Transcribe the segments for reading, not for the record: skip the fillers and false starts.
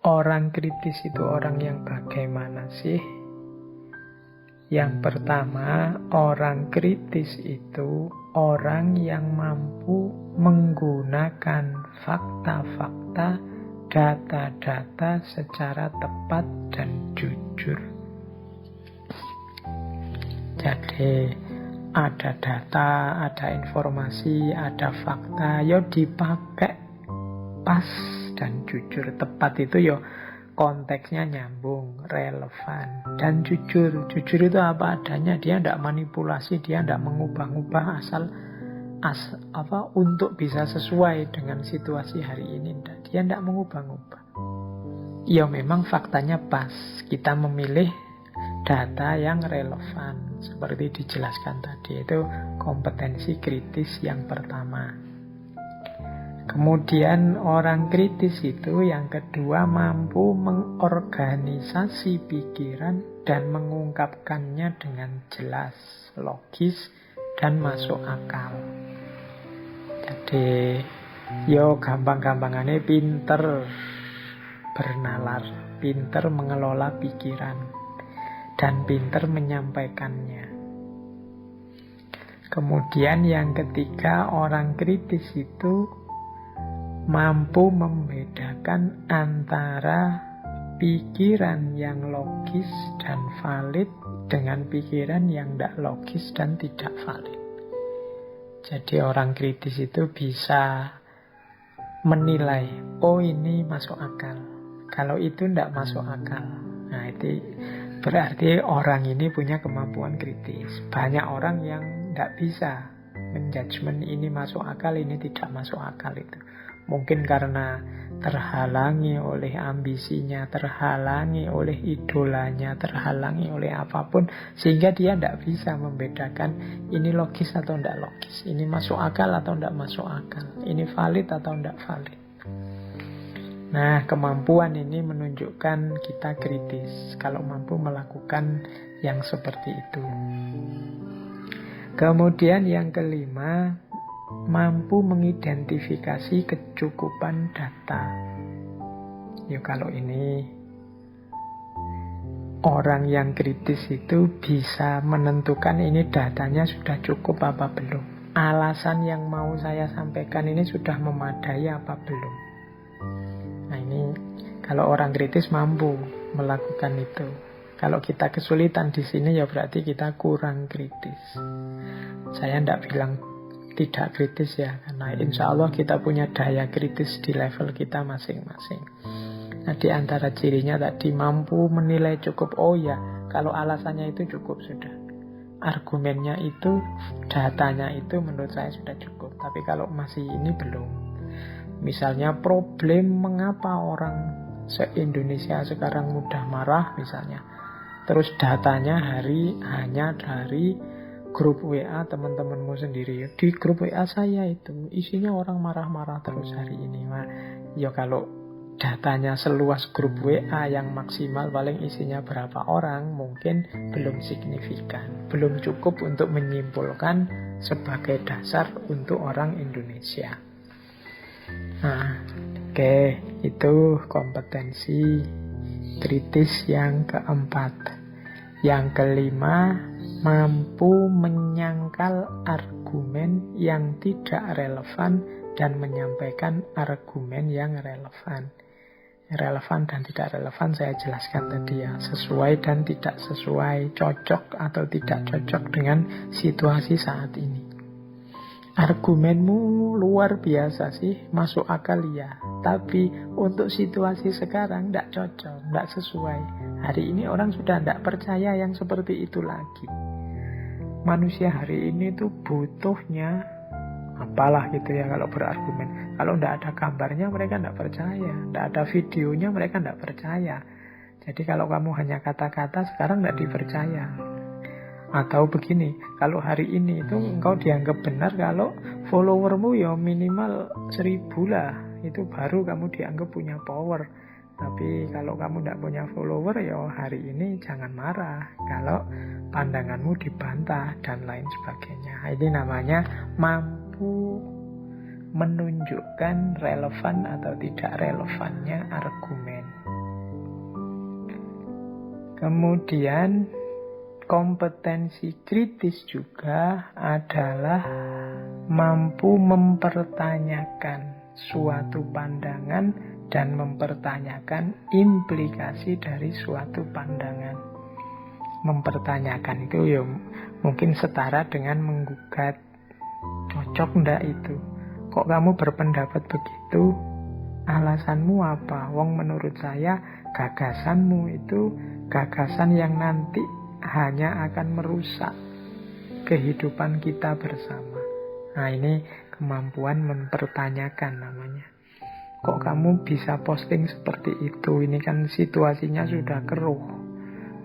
Orang kritis itu orang yang bagaimana sih? Yang pertama, orang kritis itu orang yang mampu menggunakan fakta-fakta, data-data secara tepat dan jujur. Jadi ada data, ada informasi, ada fakta, ya dipakai pas dan jujur. Tepat itu ya konteksnya nyambung, relevan, dan jujur. Jujur itu apa adanya, dia tidak manipulasi, dia tidak mengubah-ubah untuk bisa sesuai dengan situasi hari ini. Dia tidak mengubah-ubah. Ya memang faktanya pas, kita memilih data yang relevan seperti dijelaskan tadi. Itu kompetensi kritis yang pertama. Kemudian orang kritis itu yang kedua mampu mengorganisasi pikiran dan mengungkapkannya dengan jelas, logis, dan masuk akal. Jadi yo gampang-gampangannya pinter bernalar, pinter mengelola pikiran, dan pinter menyampaikannya. Kemudian yang ketiga, orang kritis itu mampu membedakan antara pikiran yang logis dan valid dengan pikiran yang tidak logis dan tidak valid. Jadi orang kritis itu bisa menilai, oh ini masuk akal, kalau itu tidak masuk akal. Nah itu berarti orang ini punya kemampuan kritis. Banyak orang yang tidak bisa menjudgment ini masuk akal, ini tidak masuk akal itu. Mungkin karena terhalangi oleh ambisinya, terhalangi oleh idolanya, terhalangi oleh apapun, sehingga dia tidak bisa membedakan ini logis atau tidak logis, ini masuk akal atau tidak masuk akal, ini valid atau tidak valid. Nah, kemampuan ini menunjukkan kita kritis kalau mampu melakukan yang seperti itu. Kemudian yang kelima, mampu mengidentifikasi kecukupan data. Ya kalau ini orang yang kritis itu bisa menentukan ini datanya sudah cukup apa belum. Alasan yang mau saya sampaikan ini sudah memadai apa belum. Nah ini kalau orang kritis mampu melakukan itu. Kalau kita kesulitan di sini ya berarti kita kurang kritis. Saya tidak bilang tidak kritis ya, karena insya Allah kita punya daya kritis di level kita masing-masing. Nah di antara cirinya tadi mampu menilai cukup, oh ya kalau alasannya itu cukup sudah, argumennya itu, datanya itu menurut saya sudah cukup. Tapi kalau masih ini belum, misalnya problem mengapa orang se-Indonesia sekarang mudah marah misalnya, terus datanya hanya dari grup WA teman-temanmu sendiri. Di grup WA saya itu isinya orang marah-marah terus hari ini. Nah, ya kalau datanya seluas grup WA yang maksimal paling isinya berapa orang, mungkin belum signifikan, belum cukup untuk menyimpulkan sebagai dasar untuk orang Indonesia. Nah, oke, itu kompetensi kritis yang keempat. Yang kelima, mampu menyangkal argumen yang tidak relevan dan menyampaikan argumen yang relevan. Relevan dan tidak relevan saya jelaskan tadi ya, sesuai dan tidak sesuai, cocok atau tidak cocok dengan situasi saat ini. Argumenmu luar biasa sih, masuk akal ya, tapi untuk situasi sekarang tidak cocok, tidak sesuai. Hari ini orang sudah tidak percaya yang seperti itu lagi. Manusia hari ini tuh butuhnya apalah gitu ya kalau berargumen. Kalau tidak ada gambarnya mereka tidak percaya, tidak ada videonya mereka tidak percaya. Jadi kalau kamu hanya kata-kata sekarang tidak dipercaya. Atau begini, kalau hari ini itu engkau dianggap benar kalau followermu ya minimal 1000 lah, itu baru kamu dianggap punya power. Tapi kalau kamu tidak punya follower ya hari ini jangan marah kalau pandanganmu dibantah dan lain sebagainya. Ini namanya mampu menunjukkan relevan atau tidak relevannya argumen. Kemudian kompetensi kritis juga adalah mampu mempertanyakan suatu pandangan dan mempertanyakan implikasi dari suatu pandangan. Mempertanyakan itu ya mungkin setara dengan menggugat. Cocok ndak itu? Kok kamu berpendapat begitu? Alasanmu apa? Wong menurut saya gagasanmu itu gagasan yang nanti hanya akan merusak kehidupan kita bersama. Nah, ini kemampuan mempertanyakan namanya. Kok kamu bisa posting seperti itu? Ini kan situasinya sudah keruh.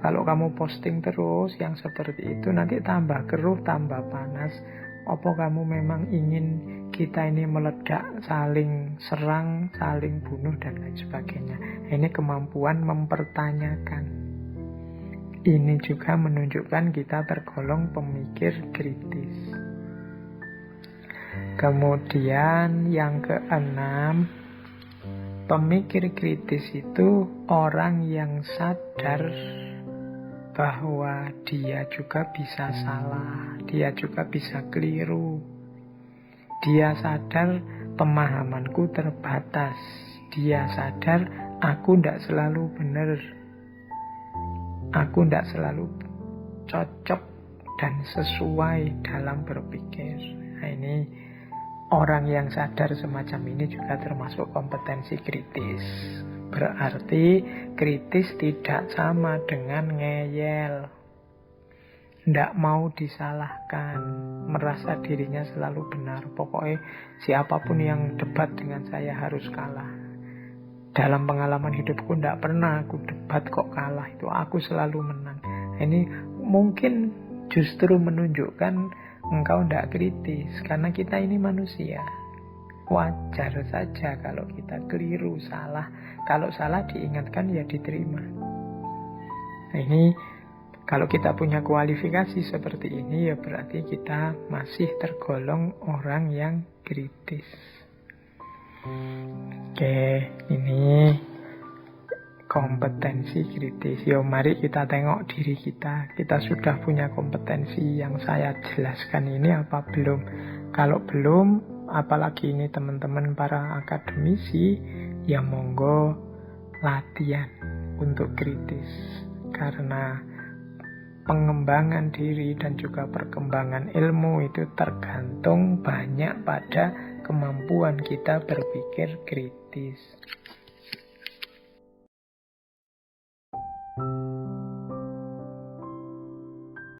Kalau kamu posting terus yang seperti itu, nanti tambah keruh, tambah panas. Apa kamu memang ingin kita ini meledak, saling serang, saling bunuh, dan lain sebagainya? Ini kemampuan mempertanyakan. Ini juga menunjukkan kita tergolong pemikir kritis. Kemudian yang keenam, pemikir kritis itu orang yang sadar bahwa dia juga bisa salah, dia juga bisa keliru. Dia sadar pemahamanku terbatas. Dia sadar aku tidak selalu benar. Aku tidak selalu cocok dan sesuai dalam berpikir. Nah, ini orang yang sadar semacam ini juga termasuk kompetensi kritis. Berarti kritis tidak sama dengan ngeyel. Tidak mau disalahkan, merasa dirinya selalu benar. Pokoknya siapapun yang debat dengan saya harus kalah. Dalam pengalaman hidupku tidak pernah aku debat kok kalah. Itu aku selalu menang. Ini mungkin justru menunjukkan engkau tidak kritis. Karena kita ini manusia. Wajar saja kalau kita keliru, salah. Kalau salah diingatkan ya diterima. Nah, ini kalau kita punya kualifikasi seperti ini ya berarti kita masih tergolong orang yang kritis. Oke, ini kompetensi kritis. Yo, mari kita tengok diri kita. Kita sudah punya kompetensi yang saya jelaskan ini apa belum? Kalau belum, apalagi ini teman-teman para akademisi, ya monggo latihan untuk kritis. Karena pengembangan diri dan juga perkembangan ilmu itu tergantung banyak pada kemampuan kita berpikir kritis.